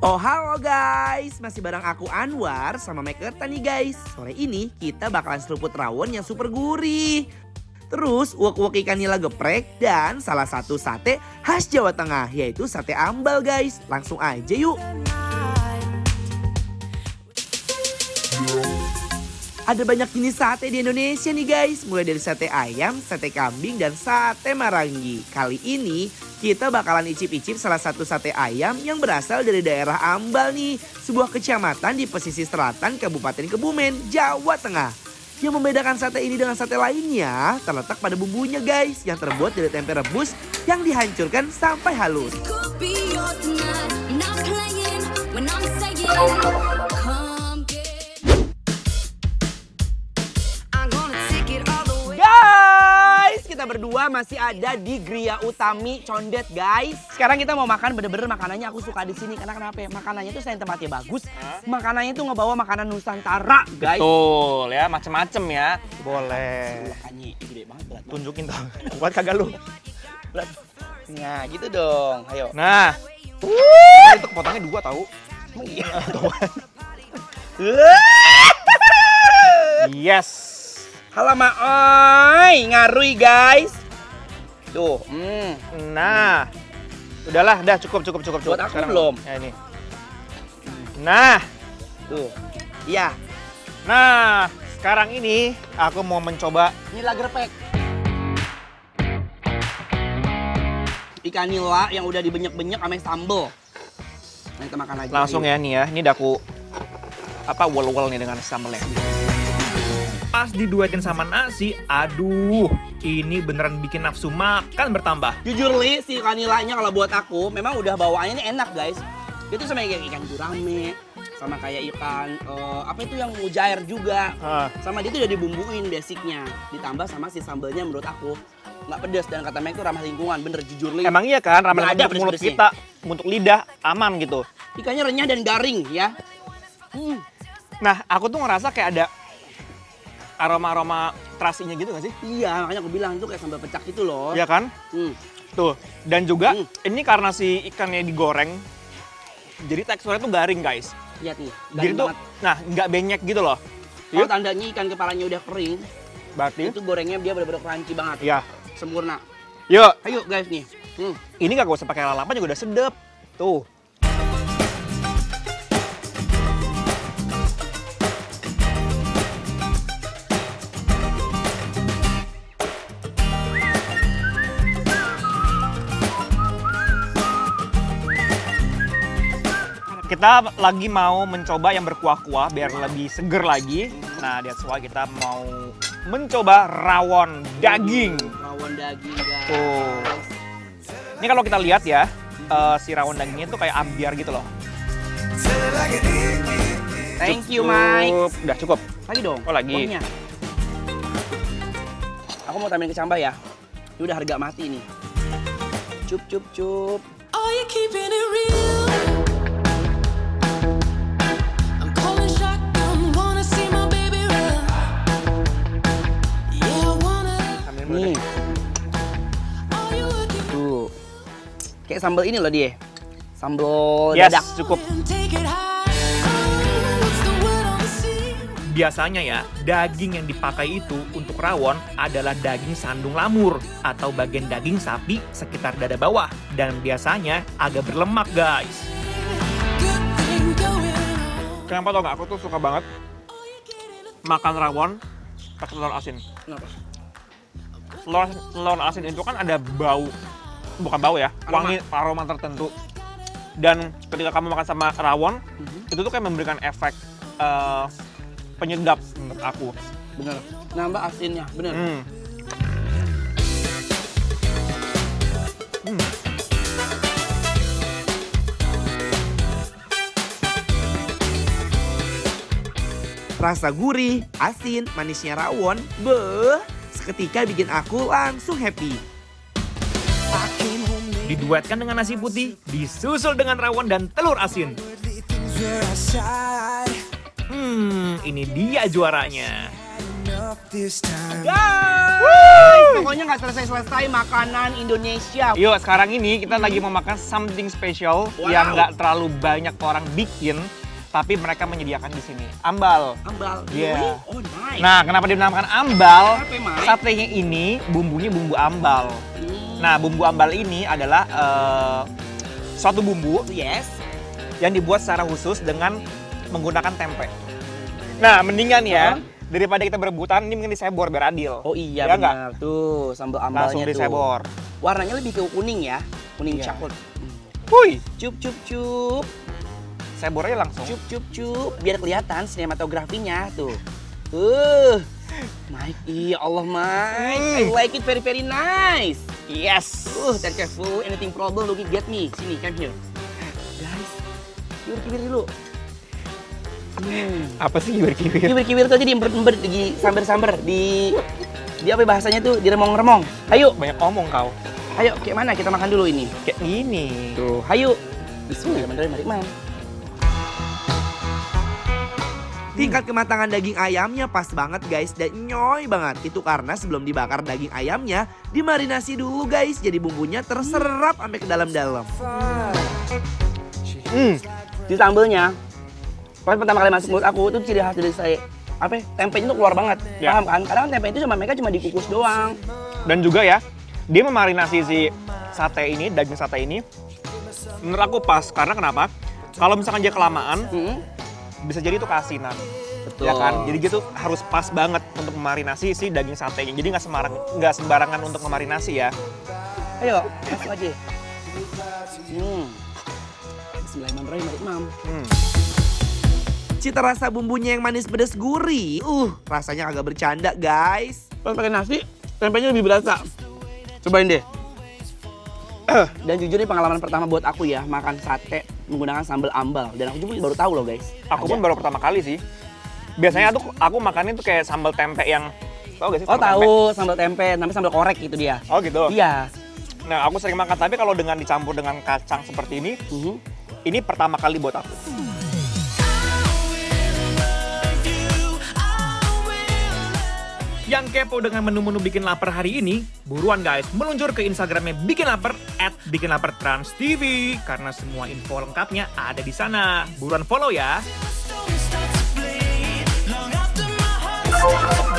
Oh halo guys, masih bareng aku Anwar sama Mekerta nih guys. Sore ini kita bakalan seruput rawon yang super gurih. Terus uwek-uwek ikan nila geprek dan salah satu sate khas Jawa Tengah yaitu sate ambal guys. Langsung aja yuk. Ada banyak jenis sate di Indonesia nih guys. Mulai dari sate ayam, sate kambing, dan sate marangi. Kali ini kita bakalan icip-icip salah satu sate ayam yang berasal dari daerah Ambal nih. Sebuah kecamatan di pesisir selatan Kabupaten Kebumen, Jawa Tengah. Yang membedakan sate ini dengan sate lainnya terletak pada bumbunya guys. Yang terbuat dari tempe rebus yang dihancurkan sampai halus. Kita berdua masih ada di Gria Utami Condet guys. Sekarang kita mau makan bener-bener makanannya aku suka di sini karena kenapa? Makanannya tuh selain tempatnya bagus, makanannya tuh ngebawa makanan Nusantara guys. Betul ya, macem-macem ya. Boleh. Gede banget berat. Tunjukin dong. Buat kagak lu. Berat. Nah, gitu dong. Ayo. Nah. Itu kepotongnya 2 tahu. Emang iya. Yes. Halamak, oi, ngarui guys. Tuh, Nah, udahlah, dah cukup. Buat aku sekarang belum. Ya ini. Nah, tuh, iya. Nah, sekarang ini aku mau mencoba Nila geprek. Ikan nila yang udah dibenyek-benyek sama sambal. Nah, kita makan lagi. langsung ya nih ya. Ini udah aku wol-wol nih dengan sambalnya. Pas diduetin sama nasi, aduh, ini beneran bikin nafsu makan bertambah. Jujur Li, si ikan nilanya kalau buat aku memang udah bawaannya ini enak guys. Itu sama kayak ikan gurame, sama kayak ikan apa itu yang mujair juga. Sama dia tuh udah dibumbuin basicnya, ditambah sama si sambalnya menurut aku nggak pedas dan kata mereka itu ramah lingkungan, bener jujur Li. Emang iya kan, ramah ada untuk mulut pedes-pedesnya. kita, untuk lidah aman gitu. Ikannya renyah dan garing ya. Nah, aku tuh ngerasa kayak ada aroma-aroma terasinya gitu gak sih? Iya, makanya aku bilang itu kayak sambal pecak gitu loh. Iya kan? Tuh, dan juga ini karena si ikannya digoreng, jadi teksturnya tuh garing guys. Lihat nih, Jadi garing tuh, banget. nah nggak benyek gitu loh. Kalau tandanya ikan kepalanya udah kering, Berarti? itu gorengnya dia bener-bener crunchy banget. Iya. Sempurna. Yuk, Ayo guys nih. ini gak usah pakai lalapan juga udah sedep. Tuh. Kita lagi mau mencoba yang berkuah-kuah biar lebih seger lagi. Nah, that's why kita mau mencoba rawon daging. Rawon daging guys. Tuh. Ini kalau kita lihat ya, si rawon dagingnya tuh kayak ambiar gitu loh. Thank you Mike. Udah cukup. Lagi dong. Oh, lagi. Kuahnya. Aku mau tambahin kecambah ya. Ini udah harga mati nih. Cup. Are you keeping it real? I'm calling shotgun, wanna see my baby run. Yeah, I wanna. Nih. Are you working? Tuh. Kayak sambal ini loh dia. Sambal Yes, dadak. cukup. Take it high. Oh, what's the word on the sea? Biasanya ya, daging yang dipakai itu untuk rawon adalah daging sandung lamur atau bagian daging sapi sekitar dada bawah. Dan biasanya agak berlemak guys. Good thing going on. Kenapa tau gak? Aku tuh suka banget makan rawon pakai telur asin. Kenapa? Telur asin itu kan ada bau, bukan bau ya, wangi aroma tertentu. Dan ketika kamu makan sama rawon, itu tuh kayak memberikan efek penyedap menurut aku. Bener. Nambah asinnya, bener. Rasa gurih, asin, manisnya rawon, seketika bikin aku langsung happy. Diduetkan dengan nasi putih, disusul dengan rawon dan telur asin. Ini dia juaranya. This time. Guys! Pokoknya nggak selesai-selesai makanan Indonesia. Yuk, sekarang ini kita lagi mau makan something special yang nggak terlalu banyak orang bikin, tapi mereka menyediakan di sini. Ambal. Ambal. Iya. Oh, nice. Nah, kenapa dinamakan ambal? Kenapa, Mai? Satenya ini bumbunya bumbu ambal. Nah, bumbu ambal ini adalah suatu bumbu Yes. yang dibuat secara khusus dengan menggunakan tempe. Nah, mendingan ya, daripada kita berebutan, ini mending disebor biar adil. Oh iya Ya benar. Tuh, sambal ambalnya Langsung tuh. disebor. Warnanya lebih ke kuning ya. Kuning Iya. coklat. Wuih, Cup cup cup. sebor aja langsung. Cup cup cup. Biar kelihatan sinematografinya tuh. Mike, iya Allah Mike. I like it very very nice. Yes. Take careful, anything problem look get me. Sini, come here. Guys, kiwir-kiwir dulu. Apa sih kiwir-kiwir? Kiwir-kiwir tuh aja diember-ember, di samber-samber, di apa bahasanya tuh, diremong-remong. Ayo, Banyak ngomong kau. ayo, kayak mana kita makan dulu ini? Kayak gini. Tuh, ayo. Bismillahirrahmanirrahim. Tingkat kematangan daging ayamnya pas banget guys dan nyoy banget. Itu karena sebelum dibakar daging ayamnya dimarinasi dulu guys. Jadi bumbunya terserap sampai ke dalam-dalam. Di sambelnya, pas pertama kali masuk mulut aku itu ciri khas dari saya. Apa ya? Tempenya tuh keluar banget. Ya. Paham kan? Kadang tempe itu mereka cuma dikukus doang. Dan juga ya, dia memarinasi si sate ini, daging sate ini, menurut aku pas. Karena kenapa? Kalau misalkan dia kelamaan, bisa jadi itu keasinan. Betul. Ya kan? Jadi gitu harus pas banget untuk memarinasi si daging satenya. Jadi nggak sembarangan untuk memarinasi ya. Ayo, masuk aja. Bismillahirrahmanirrahim. Cita rasa bumbunya yang manis pedas gurih. Rasanya agak bercanda, guys. Pas pakai nasi, tempenya lebih berasa. Cobain deh. Dan jujur ini pengalaman pertama buat aku ya, makan sate menggunakan sambal ambal. Dan aku juga baru tahu loh, guys. Aku pun baru pertama kali sih. Biasanya aku makannya tuh kayak sambal tempe yang tahu gak sih? Oh, sambal tempe? tahu sambal tempe, namanya sambal korek gitu dia. Oh gitu. Iya. Nah, aku sering makan, tapi kalau dengan dicampur dengan kacang seperti ini pertama kali buat aku. Yang kepo dengan menu-menu bikin lapar hari ini, buruan guys, meluncur ke Instagramnya Bikin Lapar @bikinlapertranstv karena semua info lengkapnya ada di sana. Buruan follow ya. Story starts to bleed long after my heart's